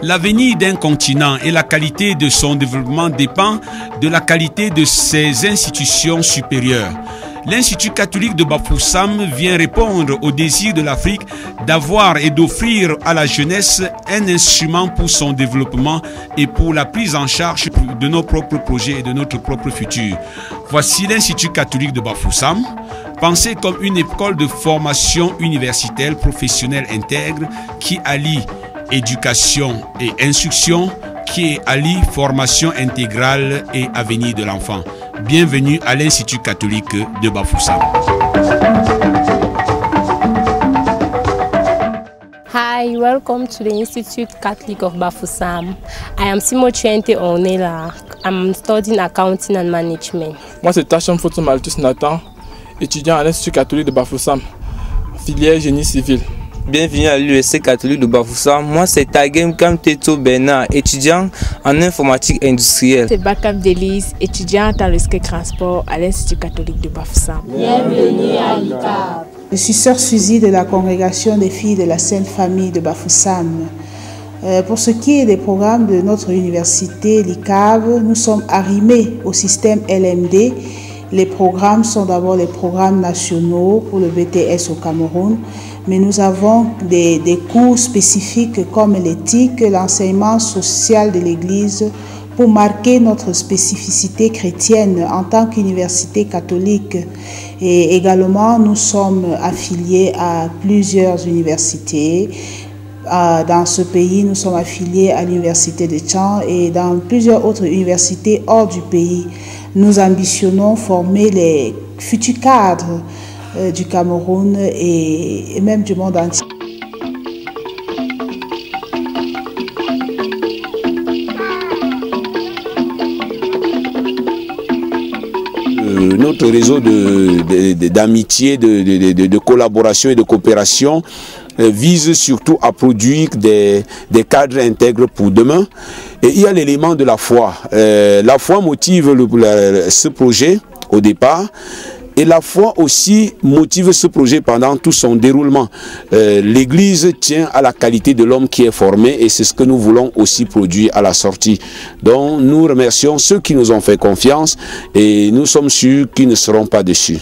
L'avenir d'un continent et la qualité de son développement dépend de la qualité de ses institutions supérieures. L'Institut catholique de Bafoussam vient répondre au désir de l'Afrique d'avoir et d'offrir à la jeunesse un instrument pour son développement et pour la prise en charge de nos propres projets et de notre propre futur. Voici l'Institut catholique de Bafoussam, pensé comme une école de formation universitaire professionnelle intègre qui allie éducation et instruction, qui allie formation intégrale et avenir de l'enfant. Bienvenue à l'Institut catholique de Bafoussam. Hi, welcome to the Institute Catholic of Bafoussam. I am Simochuente Onela. I'm studying accounting and management. Moi, c'est Tacham Foto Malthus Nathan, étudiant à l'Institut catholique de Bafoussam, filière génie civil. Bienvenue à l'UEC catholique de Bafoussam. Moi, c'est Tagem Kamteto Bernard, étudiant en informatique industrielle. C'est Bakam Delise, étudiante en risque transport à l'Institut catholique de Bafoussam. Bienvenue à l'ICAB. Je suis sœur Suzy de la congrégation des filles de la Sainte Famille de Bafoussam. Pour ce qui est des programmes de notre université, l'ICAB, nous sommes arrimés au système LMD. Les programmes sont d'abord les programmes nationaux pour le BTS au Cameroun, mais nous avons des cours spécifiques comme l'éthique, l'enseignement social de l'Église pour marquer notre spécificité chrétienne en tant qu'université catholique. Et également, nous sommes affiliés à plusieurs universités. Dans ce pays, nous sommes affiliés à l'université de Tchang et dans plusieurs autres universités hors du pays. Nous ambitionnons former les futurs cadres du Cameroun et même du monde entier. Notre réseau d'amitié, de collaboration et de coopération vise surtout à produire des cadres intègres pour demain. Et il y a l'élément de la foi. La foi motive ce projet au départ. Et la foi aussi motive ce projet pendant tout son déroulement. L'Église tient à la qualité de l'homme qui est formé et c'est ce que nous voulons aussi produire à la sortie. Donc nous remercions ceux qui nous ont fait confiance et nous sommes sûrs qu'ils ne seront pas déçus.